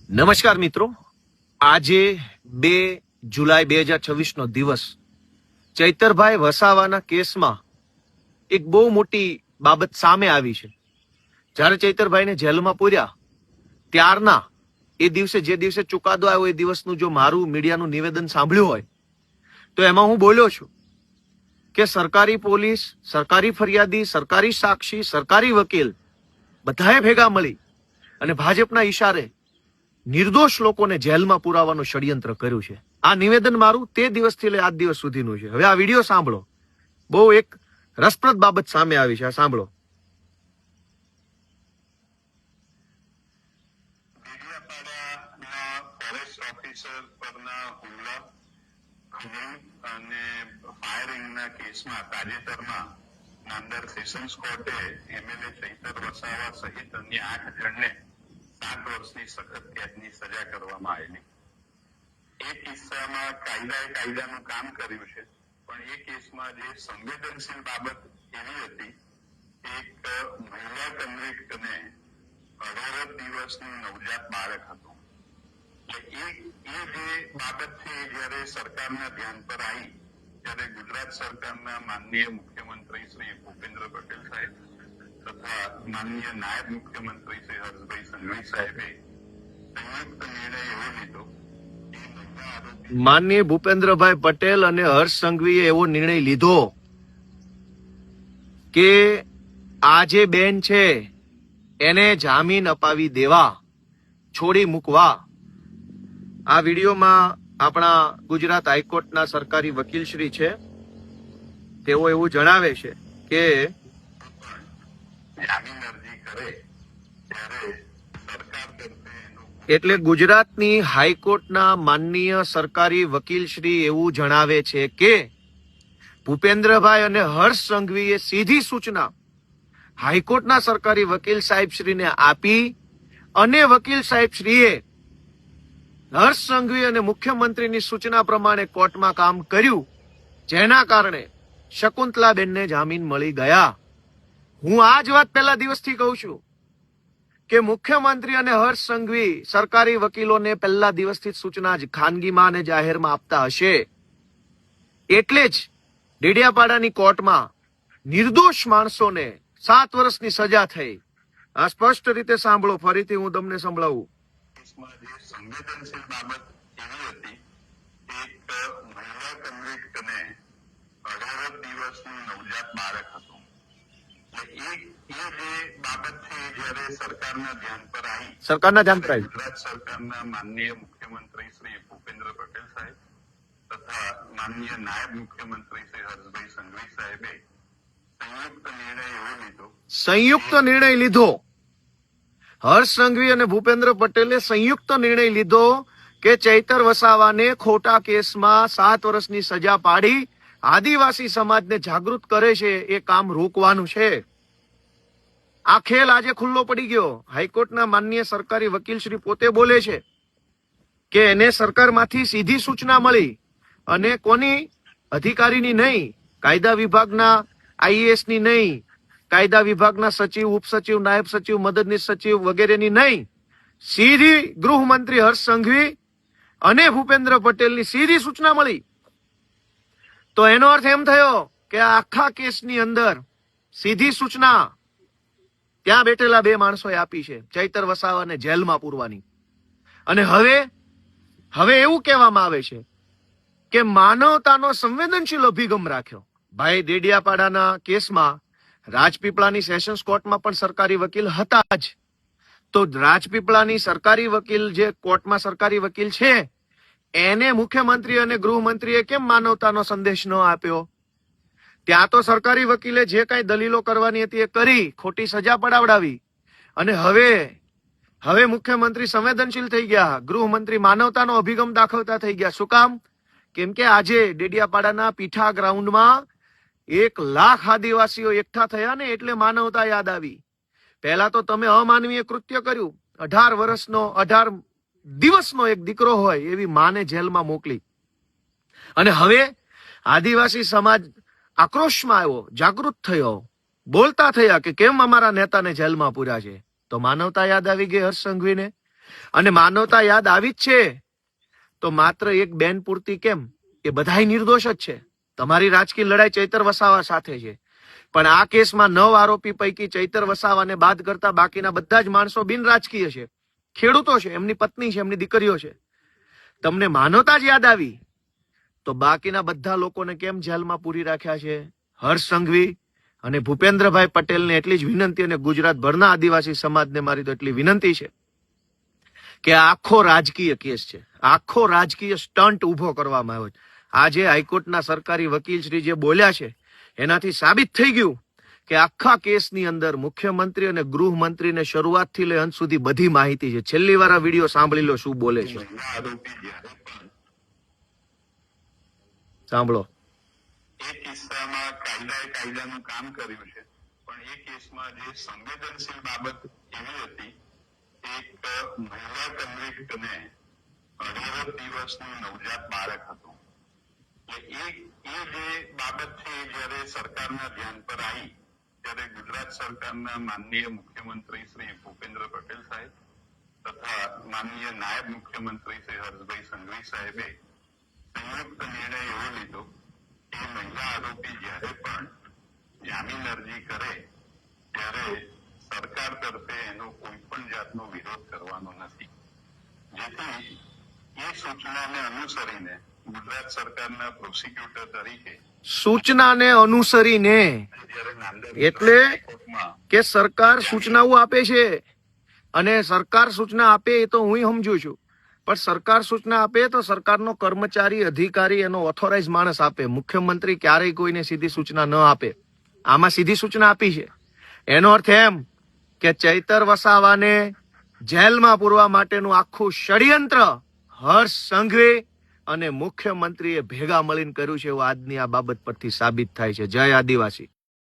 નમસ્કાર મિત્રો, આજે 2 જુલાઈ 2026 નો દિવસ ચૈતરભાઈ વસાવાના કેસમાં એક બહુ મોટી બાબત સામે આવી છે. જ્યારે ચૈતરભાઈને જેલમાં પૂર્યા ત્યારના એ દિવસે જે દિવસે ચુકાદો આવ્યો એ દિવસનું જો મારું મીડિયાનું નિવેદન સાંભળ્યું હોય તો એમાં હું બોલ્યો છું કે સરકારી પોલીસ, સરકારી ફરિયાદી, સરકારી સાક્ષી, સરકારી વકીલ બધાએ ભેગા મળી અને ભાજપના ઈશારે નિર્દોષ લોકોને જેલમાં પુરાવાનું ષડયંત્ર કર્યું છે. આ નિવેદન મારું તે દિવસથી લઈ આજ દિવસ સુધીનું છે. હવે આ વિડીયો સાંભળો, બહુ એક રસપ્રદ બાબત સામે આવી છે. આ સાંભળો. ફોરેસ્ટ ઓફિસર પરના હુમલા, ખૂન અને ફાયરિંગના કેસમાં તાજેતરમાં નામદાર સેશન્સ કોર્ટે એમએલએ ચૈતર વસાવા સહિત અન્ય 8 જણને 7 વર્ષની સખત કેદની સજા કરવામાં આવેલી. એ કિસ્સામાં કાયદાનું કામ કર્યું છે, પણ એ કેસમાં જે સંવેદનશીલ બાબત એવી હતી, એક મહિલા કન્વિક્ટને 18 દિવસનું નવજાત બાળક હતું. એ જે બાબત છે જયારે સરકારના ધ્યાન પર આવી ત્યારે ગુજરાત સરકારના માનનીય મુખ્યમંત્રી શ્રી ભૂપેન્દ્ર પટેલ સાહેબ તથા માનનીય નાયબ મુખ્યમંત્રી શ્રી હર્ષભાઈ સંઘવી સાહેબે સંયુક્ત નિર્ણય એવો લીધો કે માનનીય ભૂપેન્દ્રભાઈ પટેલ અને હર્ષ સંઘવીએ એવો નિર્ણય લીધો કે આ જે બેન છે એને જામીન અપાવી દેવા, છોડી મૂકવા. આ વિડીયોમાં આપણા ગુજરાત હાઈકોર્ટના સરકારી વકીલ શ્રી છે, તેઓ એવું જણાવે છે કે જામીન અરજી કરે ત્યારે સરકાર તરફે એટલે ગુજરાતની હાઈકોર્ટના માનનીય સરકારી વકીલ શ્રી એવું જણાવે છે કે ભૂપેન્દ્રભાઈ અને હર્ષ સંઘવીએ સીધી સૂચના હાઈકોર્ટના સરકારી વકીલ સાહેબ શ્રીને આપી અને વકીલ સાહેબ શ્રીએ હર્ષ સંઘવી અને મુખ્યમંત્રીની સૂચના પ્રમાણે કોર્ટમાં કામ કર્યું, જેના કારણે શકુંતલાબેનને જામીન મળી ગયા. હું આ જ વાત પહેલા દિવસથી કહું છું કે મુખ્યમંત્રી અને હર્ષ સંઘવી સરકારી વકીલોને પહેલા દિવસથી સૂચના જ ખાનગીમાં અને જાહેરમાં આપતા હશે. એટલે જ ડેડિયાપાડાની કોર્ટમાં નિર્દોષ માણસોને 7 વર્ષની સજા થઈ. આ સ્પષ્ટ રીતે સાંભળો, ફરીથી હું તમને સંભળાવું. કેસમાં જે સંવેદનશીલ બાબત એવી હતી, એક મહિલા કન્વિક્ટને 18 દિવસનું નવજાત બાળક હતું. એ જે બાબત છે જયારે સરકારના ધ્યાન પર આવી ગુજરાત સરકારના માનનીય મુખ્યમંત્રી શ્રી ભૂપેન્દ્ર પટેલ સાહેબ તથા માનનીય નાયબ મુખ્યમંત્રી શ્રી હર્ષભાઈ સંઘવી સાહેબે સંયુક્ત નિર્ણય લીધો. હર્ષ સંઘવી અને ભૂપેન્દ્ર પટેલે સંયુક્ત નિર્ણય લીધો કે ચૈતર વસાવાને ખોટા કેસમાં 7 વર્ષની સજા પાડી આદિવાસી સમાજને જાગૃત કરે છે એ કામ રોકવાનું છે. આ ખેલ આજે ખુલ્લો પડી ગયો. હાઈકોર્ટના માનનીય સરકારી વકીલ શ્રી પોતે બોલે છે કે એને સરકારમાંથી સીધી સૂચના મળી અને કોની અધિકારીની નહીં, કાયદા વિભાગના આઈએએસ ની નહીં, કાયદા વિભાગના સચિવ, ઉપસચિવ, નાયબ સચિવ, મદદનીશ સચિવ વગેરેની નહીં, સીધી ગૃહમંત્રી હર્ષ સંઘવી અને ભૂપેન્દ્ર પટેલની સીધી સૂચના મળી. તો એનો અર્થ એમ થયો કે આખા કેસની અંદર સીધી સૂચના ત્યાં બેઠેલા 2 માણસોએ આપી છે, ચૈતર વસાવાને જેલમાં પૂરવાની. અને હવે એવું કહેવામાં આવે છે કે માનવતાનો સંવેદનશીલ અભિગમ રાખ્યો. ભાઈ, ડેડિયાપાડાના કેસમાં રાજપીપળાની સેશન્સ કોર્ટમાં પણ સરકારી વકીલ હતા જ. તો રાજપીપળાની સરકારી વકીલ જે કોર્ટમાં સરકારી વકીલ છે એને મુખ્યમંત્રી અને ગૃહમંત્રીએ કેમ માનવતાનો સંદેશ ન આપ્યો? ત્યાં તો સરકારી વકીલે જે કઈ દલીલો કરવાની હતી એ કરી, ખોટી સજા પડાવડાવી. અને હવે મુખ્યમંત્રી સંવેદનશીલ થઈ ગયા, ગૃહમંત્રી માનવતાનો અભિગમ દાખવતા થઈ ગયા. શું કામ? કેમ કે આજે ડેડિયાપાડાના પીઠા ગ્રાઉન્ડમાં 1 લાખ આદિવાસીઓ એકઠા થયા ને એટલે માનવતા યાદ આવી. પહેલા તો તમે અમાનવીય કૃત્ય કર્યું. 18 દિવસનો એક દીકરો હોય એવી માને જેલમાં મોકલી. અને હવે આદિવાસી સમાજ આક્રોશમાં આવ્યો, જાગૃત થયો, બોલતા થયા કે કેમ અમારા નેતાને જેલમાં પૂર્યા છે. તો માનવતા યાદ આવી ગઈ હર્ષ સંઘવીને. અને માનવતા યાદ આવી જ છે તો માત્ર એક બેન પૂરતી કેમ, એ બધાય નિર્દોષ જ છે. તમારી રાજકીય લડાઈ ચૈતર વસાવા સાથે છે, પણ આ કેસમાં 9 આરોપી પૈકી ચૈતર વસાવાને બાદ કરતા બાકીના બધા જ માણસો બિન રાજકીય છે, ખેડૂતો છે, એમની પત્ની છે, એમની દીકરીઓ છે. તમને માનવતા જ યાદ આવી તો બાકીના બધા લોકોને કેમ જેલમાં પૂરી રાખ્યા છે? હર્ષ સંઘવી અને ભૂપેન્દ્રભાઈ પટેલને એટલી જ વિનંતી, અને ગુજરાતભરના આદિવાસી સમાજને મારી તો એટલી વિનંતી છે કે આખો રાજકીય કેસ છે, આખો રાજકીય સ્ટન્ટ ઉભો કરવામાં આવ્યો છે. આજે હાઈકોર્ટના સરકારી વકીલ શ્રી જે બોલ્યા છે એનાથી સાબિત થઈ ગયું કે આખા કેસની અંદર મુખ્યમંત્રી અને ગૃહમંત્રીને શરૂઆતથી લઈ અંત સુધી બધી માહિતી છે. છેલ્લી વાર આ વિડીયો સાંભળી લો શું બોલે છે. મહિલા આરોપી જ્યારે પણ સાંભળો. એ કિસ્સામાં કાયદાનું કામ કર્યું છે, પણ એ કેસમાં જે સંવેદનશીલ બાબત એવી હતી, એક મહિલા કન્વિક્ટને 18 દિવસનું નવજાત બાળક હતું. એટલે એ જે બાબત છે એ જ્યારે સરકારના ધ્યાન પર આવી ત્યારે ગુજરાત સરકારના માનનીય મુખ્યમંત્રી શ્રી ભૂપેન્દ્ર પટેલ સાહેબ તથા માનનીય નાયબ મુખ્યમંત્રી શ્રી હર્ષભાઈ સંઘવી સાહેબે સંયુક્ત નિર્ણય એવો લીધો કે મહિલા આરોપી જ્યારે પણ જામીન અરજી કરે ત્યારે સરકાર તરફે એનો કોઈ પણ જાતનો વિરોધ કરવાનો નથી. જેથી એ સૂચનાને અનુસરીને ગુજરાત સરકારના પ્રોસિક્યુટર તરીકે સૂચનાને અનુસરીને જ્યારે નાંદેડ એટલે હાઈકોર્ટમાં કે સરકાર સૂચનાઓ આપે છે, અને સરકાર સૂચના આપે એ તો હું સમજુ છું, પણ સરકાર સૂચના આપે તો સરકારનો કર્મચારી અધિકારી એનો ઓથોરાઇઝ માણસ આપે. મુખ્યમંત્રી ક્યારેય કોઈને સીધી સૂચના ન આપે. આમાં સીધી સૂચના આપી છે. એનો અર્થ એમ કે ચૈતર વસાવાને જેલમાં પૂરવા માટેનું આખું ષડયંત્ર હર્ષ સંઘવી અને મુખ્યમંત્રીએ ભેગા મળીને કર્યું છે એવું આજની આ બાબત પરથી સાબિત થાય છે. જય આદિવાસી.